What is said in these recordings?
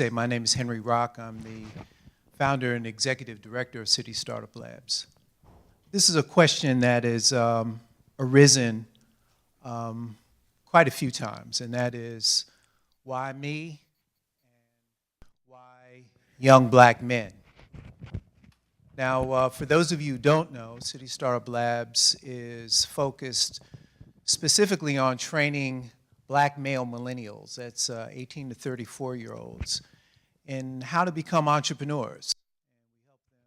My name is Henry Rock. I'm the founder and executive director of City Startup Labs. This is a question that has arisen quite a few times, and that is, why me and why young black men? Now, for those of you who don't know, City Startup Labs is focused specifically on training black male millennials, that's 18 to 34-year-olds, in how to become entrepreneurs. And we help them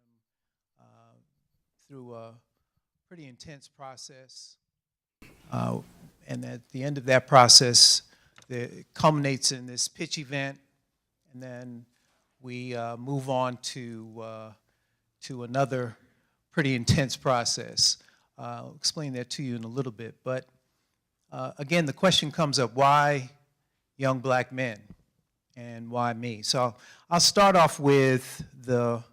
through a pretty intense process. And at the end of that process, it culminates in this pitch event, and then we move on to another pretty intense process. I'll explain that to you in a little bit. But again, the question comes up, why young black men and why me? So I'll start off with the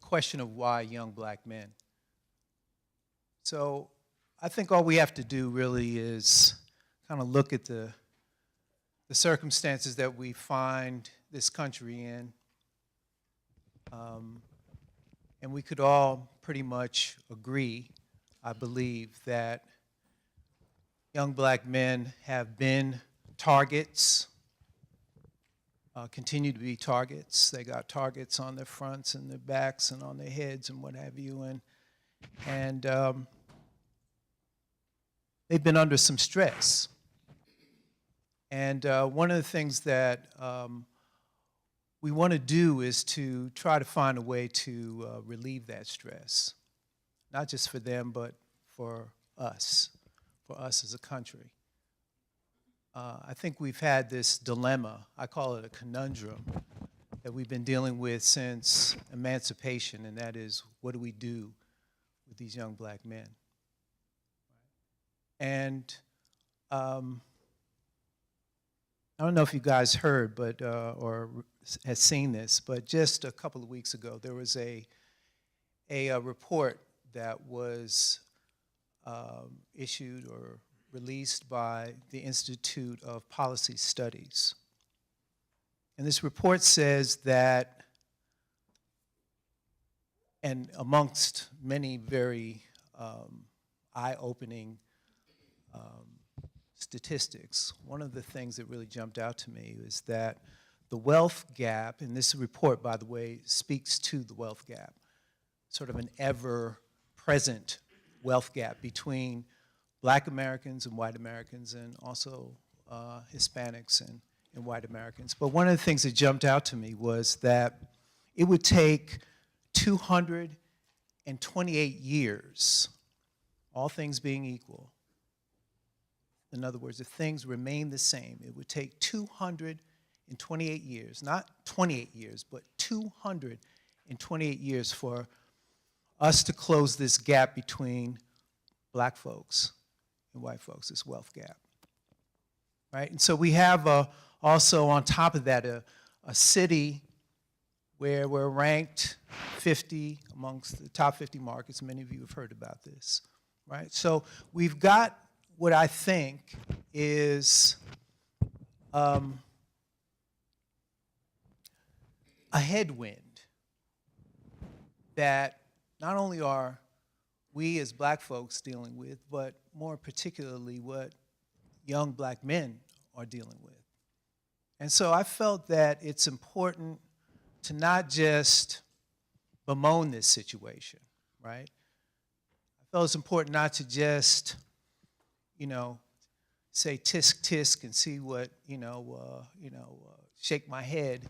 question of why young black men. So I think all we have to do really is kind of look at the circumstances that we find this country in. And we could all pretty much agree, I believe, that young black men have been targets, continue to be targets. They got targets on their fronts and their backs and on their heads and what have you. And they've been under some stress. And one of the things that we want to do is to try to find a way to relieve that stress, not just for them, but for us as a country. I think we've had this dilemma, I call it a conundrum, that we've been dealing with since emancipation, and that is, what do we do with these young black men? And I don't know if you guys heard, but or has seen this, but just a couple of weeks ago, there was a report that was issued or released by the Institute of Policy Studies. And this report says that, and amongst many very eye-opening statistics, one of the things that really jumped out to me is that the wealth gap, and this report, by the way, speaks to the wealth gap, sort of an ever-present wealth gap between black Americans and white Americans, and also Hispanics and white Americans. But one of the things that jumped out to me was that it would take 228 years, all things being equal. In other words, if things remain the same, it would take 228 years, not 28 years, but 228 years for us to close this gap between black folks and white folks, this wealth gap, right? And so we have also on top of that a city where we're ranked 50 amongst the top 50 markets. Many of you have heard about this, right? So we've got what I think is a headwind that not only are we as black folks dealing with, but more particularly what young black men are dealing with. And so I felt that it's important to not just bemoan this situation, right? I felt it's important not to just, say tisk tisk and see what, shake my head,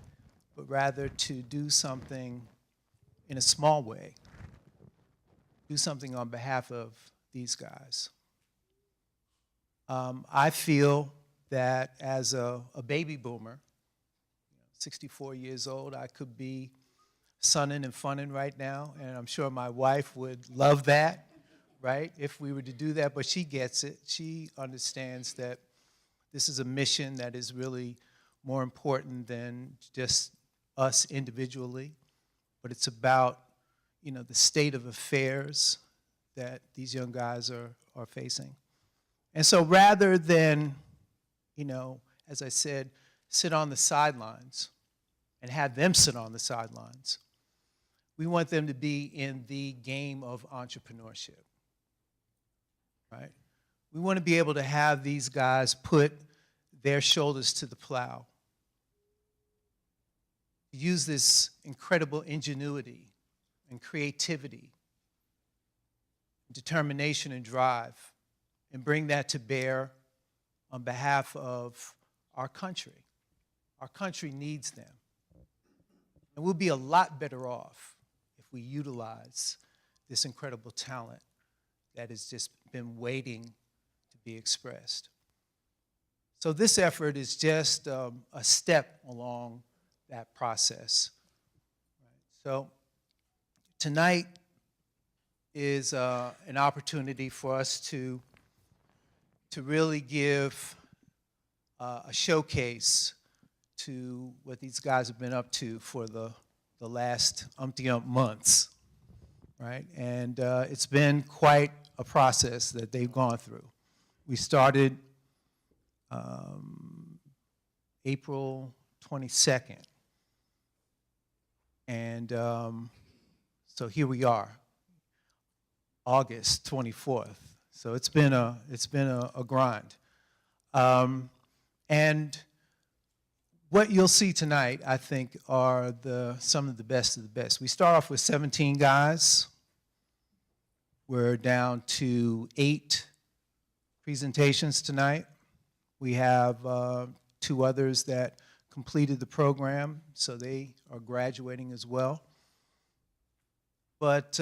but rather to do something in a small way, do something on behalf of these guys. I feel that as a baby boomer, 64 years old, I could be sunning and funning right now, and I'm sure my wife would love that, right, if we were to do that, but she gets it. She understands that this is a mission that is really more important than just us individually, but it's about, the state of affairs that these young guys are facing. And so rather than, as I said, sit on the sidelines and have them sit on the sidelines. We want them to be in the game of entrepreneurship, right? We want to be able to have these guys put their shoulders to the plow, use this incredible ingenuity and creativity, determination and drive, and bring that to bear on behalf of our country. Our country needs them. And we'll be a lot better off if we utilize this incredible talent that has just been waiting to be expressed. So this effort is just a step along that process. So tonight is an opportunity for us to really give a showcase to what these guys have been up to for the last umpty-ump months, right? And it's been quite a process that they've gone through. We started April 22nd, and so here we are, August 24th. So it's been a grind, and what you'll see tonight, I think, are some of the best of the best. We start off with 17 guys. We're down to 8 presentations tonight. We have 2 others that completed the program, so they are graduating as well. But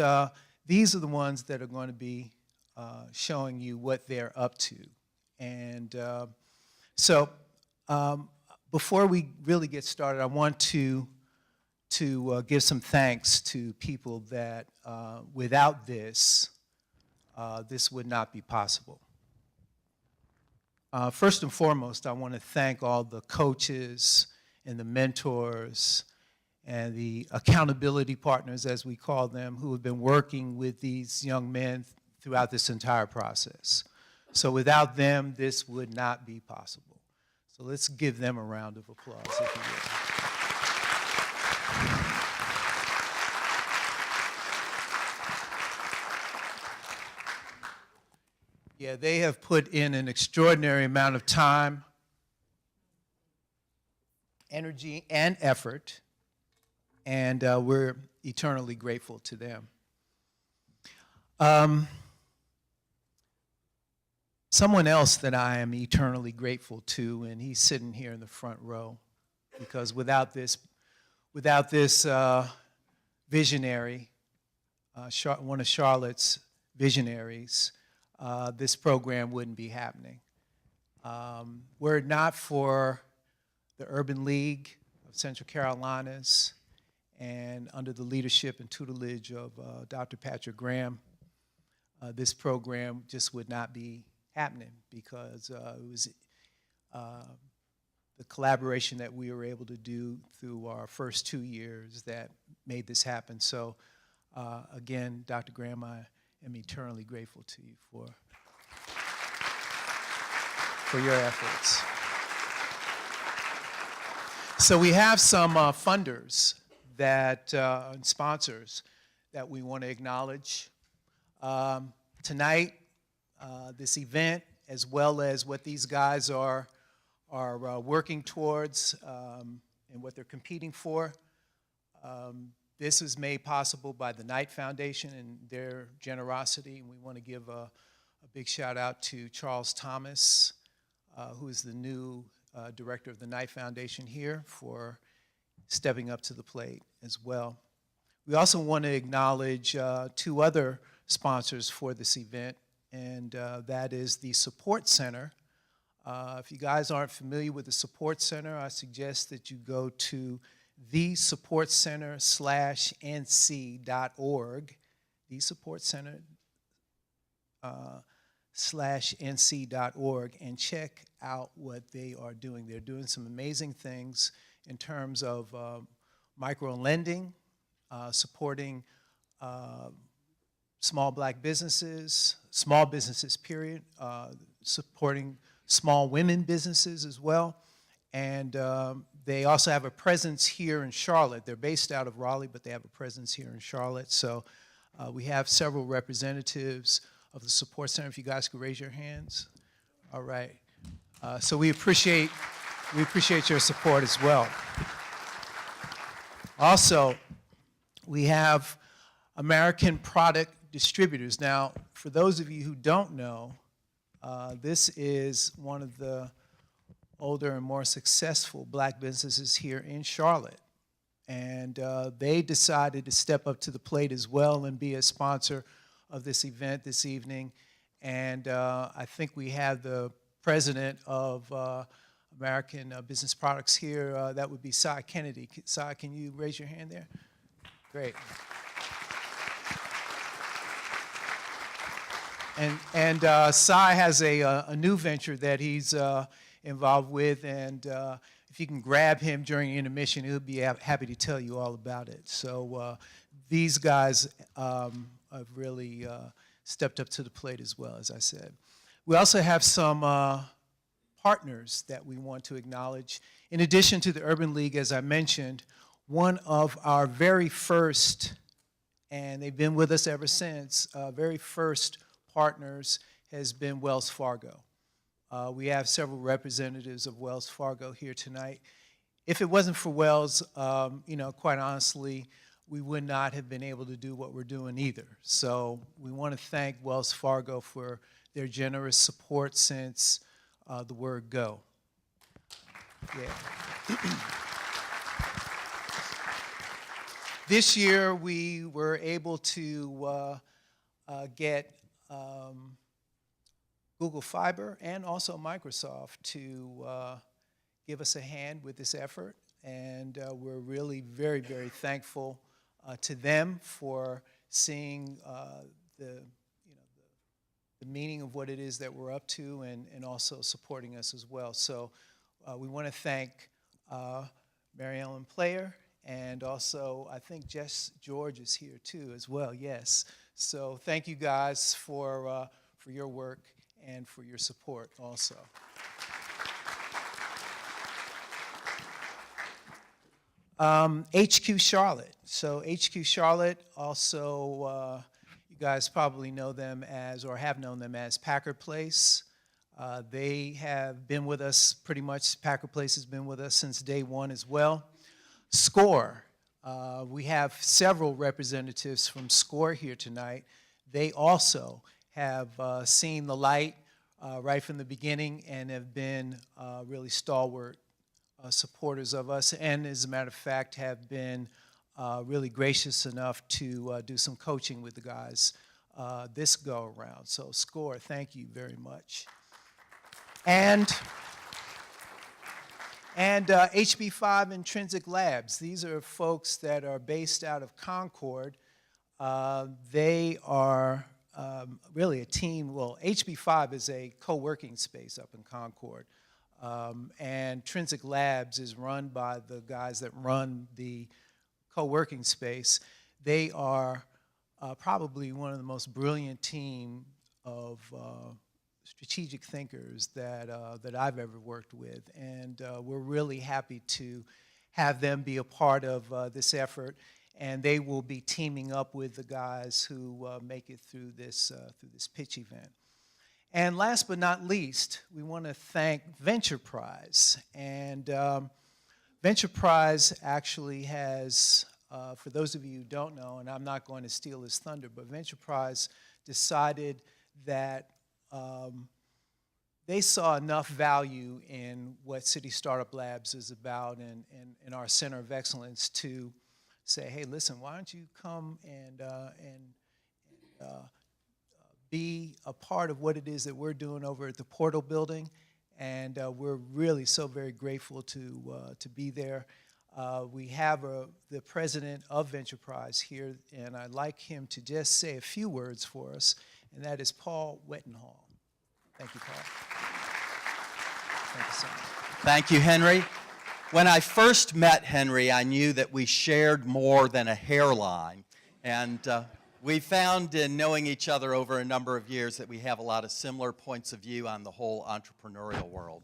these are the ones that are going to be showing you what they're up to. And so before we really get started, I want to give some thanks to people that without this, this would not be possible. First and foremost, I want to thank all the coaches and the mentors and the accountability partners, as we call them, who have been working with these young men throughout this entire process. So without them, this would not be possible. So let's give them a round of applause, if you will. Yeah, they have put in an extraordinary amount of time, energy, and effort, and we're eternally grateful to them. Someone else that I am eternally grateful to, and he's sitting here in the front row, because without this visionary, one of Charlotte's visionaries, this program wouldn't be happening. Were it not for the Urban League of Central Carolinas and under the leadership and tutelage of Dr. Patrick Graham, this program just would not be happening, because it was the collaboration that we were able to do through our first 2 years that made this happen. So again, Dr. Graham, I am eternally grateful to you for your efforts. So we have some funders and sponsors that we want to acknowledge. Tonight, this event, as well as what these guys are working towards and what they're competing for. This is made possible by the Knight Foundation and their generosity, and we want to give a big shout out to Charles Thomas, who is the new director of the Knight Foundation here, for stepping up to the plate as well. We also want to acknowledge 2 other sponsors for this event, and that is the Support Center. If you guys aren't familiar with the Support Center, I suggest that you go to thesupportcenter/nc.org, thesupportcenter/nc.org, and check out what they are doing. They're doing some amazing things in terms of micro-lending, supporting small black businesses, small businesses, period, supporting small women businesses as well, And they also have a presence here in Charlotte. They're based out of Raleigh, but they have a presence here in Charlotte. So we have several representatives of the support center. If you guys could raise your hands. All right. So we appreciate your support as well. Also, we have American product distributors. Now, for those of you who don't know, this is one of the older and more successful black businesses here in Charlotte. And they decided to step up to the plate as well and be a sponsor of this event this evening. And I think we have the president of American Business Products here. That would be Cy Kennedy. Cy, can you raise your hand there? Great. And Cy has a new venture that he's involved with, and if you can grab him during intermission, he'll be happy to tell you all about it. So these guys have really stepped up to the plate as well, as I said. We also have some partners that we want to acknowledge. In addition to the Urban League, as I mentioned, one of our very first, and they've been with us ever since, very first partners has been Wells Fargo. We have several representatives of Wells Fargo here tonight. If it wasn't for Wells, quite honestly, we would not have been able to do what we're doing either. So we want to thank Wells Fargo for their generous support since the word go. Yeah. This year, we were able to get Google Fiber and also Microsoft to give us a hand with this effort, and we're really very, very thankful to them for seeing the meaning of what it is that we're up to, and also supporting us as well. So we want to thank Mary Ellen Player, and also I think Jess George is here too as well. Yes. So thank you guys for your work and for your support also. HQ Charlotte. So HQ Charlotte also, you guys probably know them as, or have known them as, Packard Place. They have been with us pretty much, Packard Place has been with us since day one as well. SCORE. We have several representatives from SCORE here tonight. They also have seen the light right from the beginning and have been really stalwart supporters of us, and as a matter of fact have been really gracious enough to do some coaching with the guys this go around. So SCORE, thank you very much. And HB5 Intrinsic Labs. These are folks that are based out of Concord. They are really a team. Well, HB5 is a co-working space up in Concord. And Intrinsic Labs is run by the guys that run the co-working space. They are probably one of the most brilliant team of strategic thinkers that I've ever worked with, and we're really happy to have them be a part of this effort, and they will be teaming up with the guys who make it through this pitch event. And last but not least, we want to thank Venture Prize, and Venture Prize actually has, for those of you who don't know, and I'm not going to steal his thunder, but Venture Prize decided that they saw enough value in what City Startup Labs is about and our Center of Excellence to say, hey, listen, why don't you come and be a part of what it is that we're doing over at the Portal Building, and we're really so very grateful to be there. We have the president of Venture Prize here, and I'd like him to just say a few words for us, and that is Paul Wettenhall. Thank you, Paul. Thank you so much. Thank you, Henry. When I first met Henry, I knew that we shared more than a hairline, and we found in knowing each other over a number of years that we have a lot of similar points of view on the whole entrepreneurial world.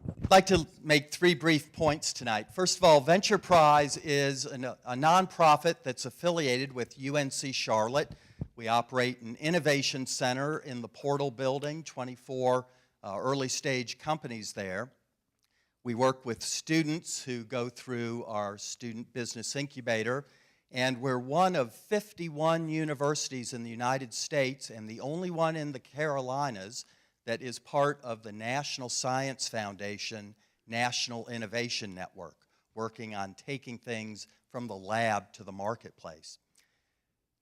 I'd like to make 3 brief points tonight. First of all, Venture Prize is a nonprofit that's affiliated with UNC Charlotte. We operate an innovation center in the Portal building, 24 early stage companies there. We work with students who go through our student business incubator, and we're one of 51 universities in the United States and the only one in the Carolinas that is part of the National Science Foundation National Innovation Network, working on taking things from the lab to the marketplace.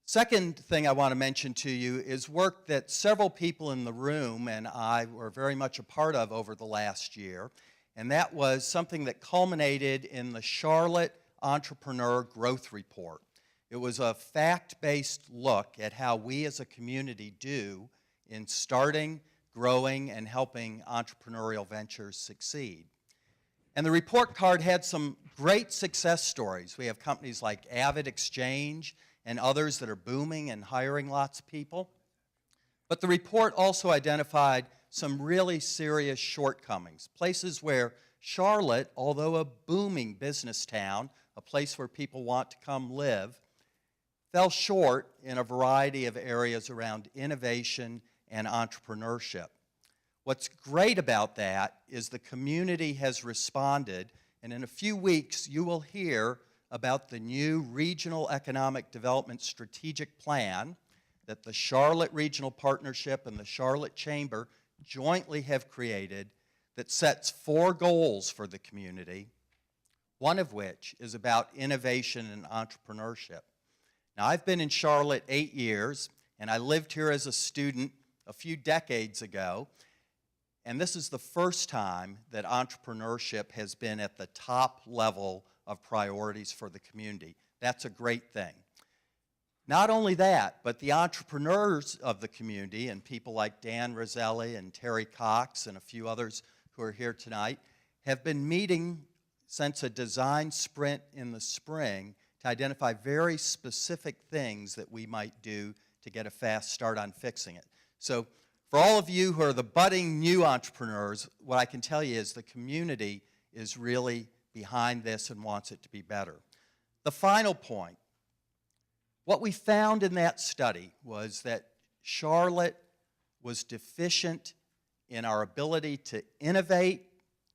Second thing I want to mention to you is work that several people in the room and I were very much a part of over the last year, and that was something that culminated in the Charlotte Entrepreneur Growth Report. It was a fact-based look at how we as a community do in starting, growing, and helping entrepreneurial ventures succeed. And the report card had some great success stories. We have companies like Avid Exchange and others that are booming and hiring lots of people. But the report also identified some really serious shortcomings, places where Charlotte, although a booming business town, a place where people want to come live, fell short in a variety of areas around innovation and entrepreneurship. What's great about that is the community has responded, and in a few weeks you will hear about the new Regional Economic Development Strategic Plan that the Charlotte Regional Partnership and the Charlotte Chamber jointly have created that sets 4 goals for the community, one of which is about innovation and entrepreneurship. Now, I've been in Charlotte 8 years, and I lived here as a student a few decades ago, and this is the first time that entrepreneurship has been at the top level of priorities for the community. That's a great thing. Not only that, but the entrepreneurs of the community, and people like Dan Roselli and Terry Cox and a few others who are here tonight, have been meeting since a design sprint in the spring to identify very specific things that we might do to get a fast start on fixing it. So for all of you who are the budding new entrepreneurs, what I can tell you is the community is really behind this and wants it to be better. The final point, what we found in that study was that Charlotte was deficient in our ability to innovate,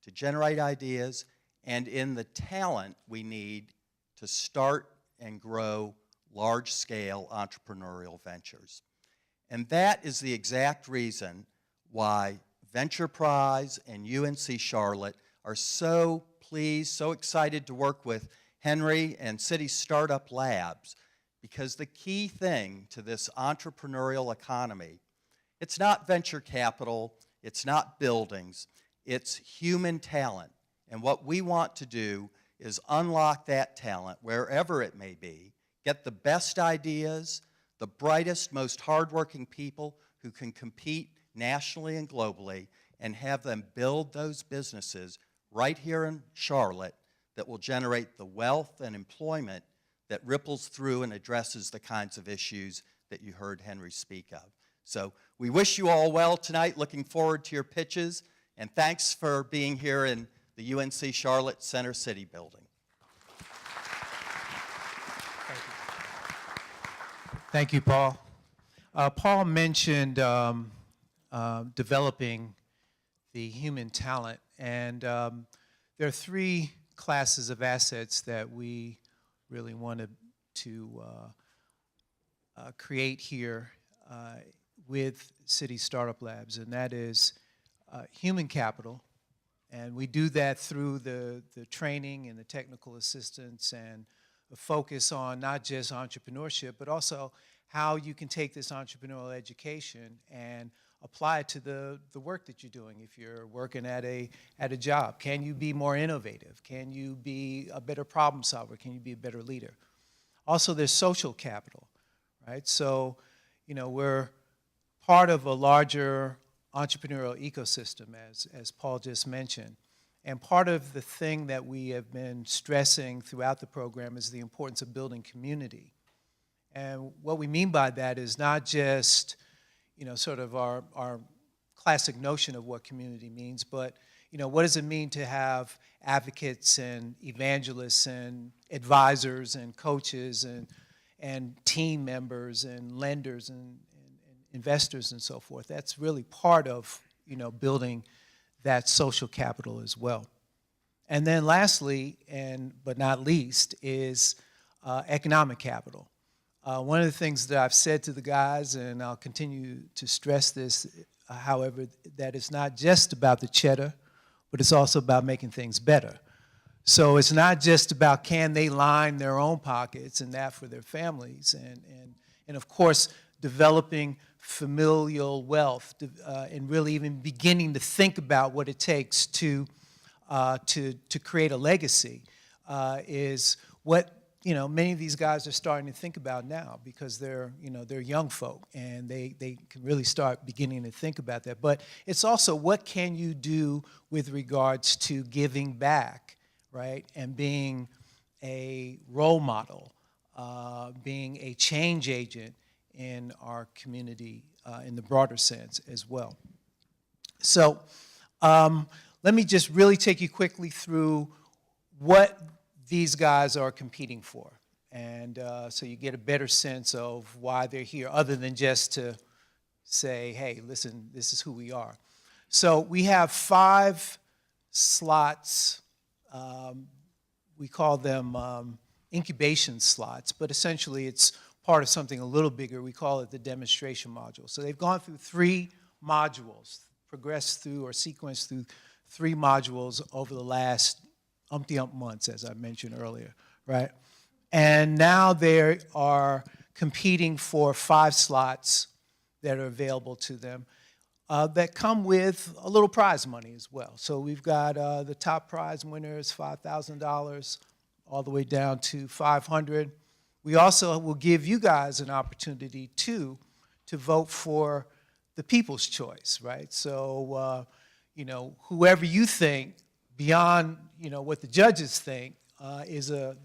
to generate ideas, and in the talent we need to start and grow large-scale entrepreneurial ventures. And that is the exact reason why Venture Prize and UNC Charlotte are so pleased, so excited to work with Henry and City Startup Labs, because the key thing to this entrepreneurial economy, it's not venture capital, it's not buildings, it's human talent. And what we want to do is unlock that talent wherever it may be, get the best ideas, the brightest, most hardworking people who can compete nationally and globally, and have them build those businesses right here in Charlotte that will generate the wealth and employment that ripples through and addresses the kinds of issues that you heard Henry speak of. So we wish you all well tonight, looking forward to your pitches, and thanks for being here in the UNC Charlotte Center City building. Thank you, Paul. Paul mentioned developing the human talent, and there are 3 classes of assets that we really wanted to create here with City Startup Labs, and that is human capital, and we do that through the training and the technical assistance and a focus on not just entrepreneurship, but also how you can take this entrepreneurial education and apply it to the work that you're doing. If you're working at a job, can you be more innovative? Can you be a better problem solver? Can you be a better leader? Also, there's social capital, right? So, you know, we're part of a larger entrepreneurial ecosystem, as Paul just mentioned. And part of the thing that we have been stressing throughout the program is the importance of building community. And what we mean by that is not just, you know, sort of our classic notion of what community means, but, what does it mean to have advocates and evangelists and advisors and coaches and team members and lenders and investors and so forth. That's really part of, building that social capital as well. And then lastly, but not least, is economic capital. One of the things that I've said to the guys, and I'll continue to stress this, however, that it's not just about the cheddar, but it's also about making things better. So it's not just about can they line their own pockets and that for their families, and of course, developing familial wealth, and really even beginning to think about what it takes to create a legacy is what many of these guys are starting to think about now, because they're young folk and they can really start beginning to think about that. But it's also what can you do with regards to giving back, right, and being a role model, being a change agent in our community in the broader sense as well. So let me just really take you quickly through what these guys are competing for, and so you get a better sense of why they're here, other than just to say, hey, listen, this is who we are. So we have 5 slots. We call them incubation slots, but essentially it's part of something a little bigger. We call it the demonstration module. So they've gone through 3 modules, progressed through or sequenced through 3 modules over the last umpty-ump months, as I mentioned earlier, right? And now they are competing for 5 slots that are available to them that come with a little prize money as well. So we've got the top prize winner is $5,000 all the way down to $500. We also will give you guys an opportunity to vote for the people's choice, right? So, whoever you think, beyond what the judges think, is the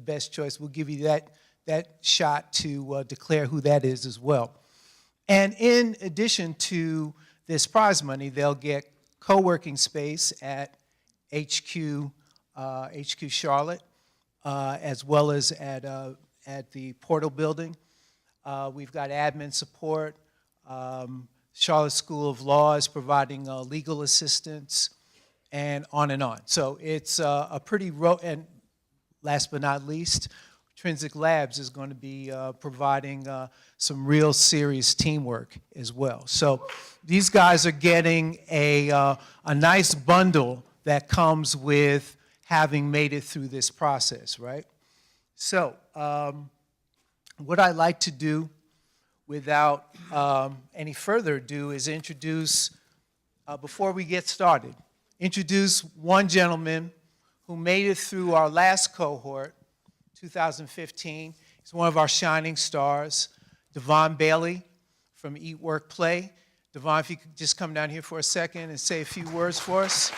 best choice, we'll give you that shot to declare who that is as well. And in addition to this prize money, they'll get co-working space at HQ Charlotte, as well as at the Portal building. We've got admin support. Charlotte School of Law is providing legal assistance, and on and on. So it's a pretty, and last but not least, Trinsic Labs is going to be providing some real serious teamwork as well. So these guys are getting a nice bundle that comes with having made it through this process, right? So what I'd like to do without any further ado is introduce, before we get started, introduce one gentleman who made it through our last cohort, 2015. He's one of our shining stars, Devon Bailey from Eat, Work, Play. Devon, if you could just come down here for a second and say a few words for us.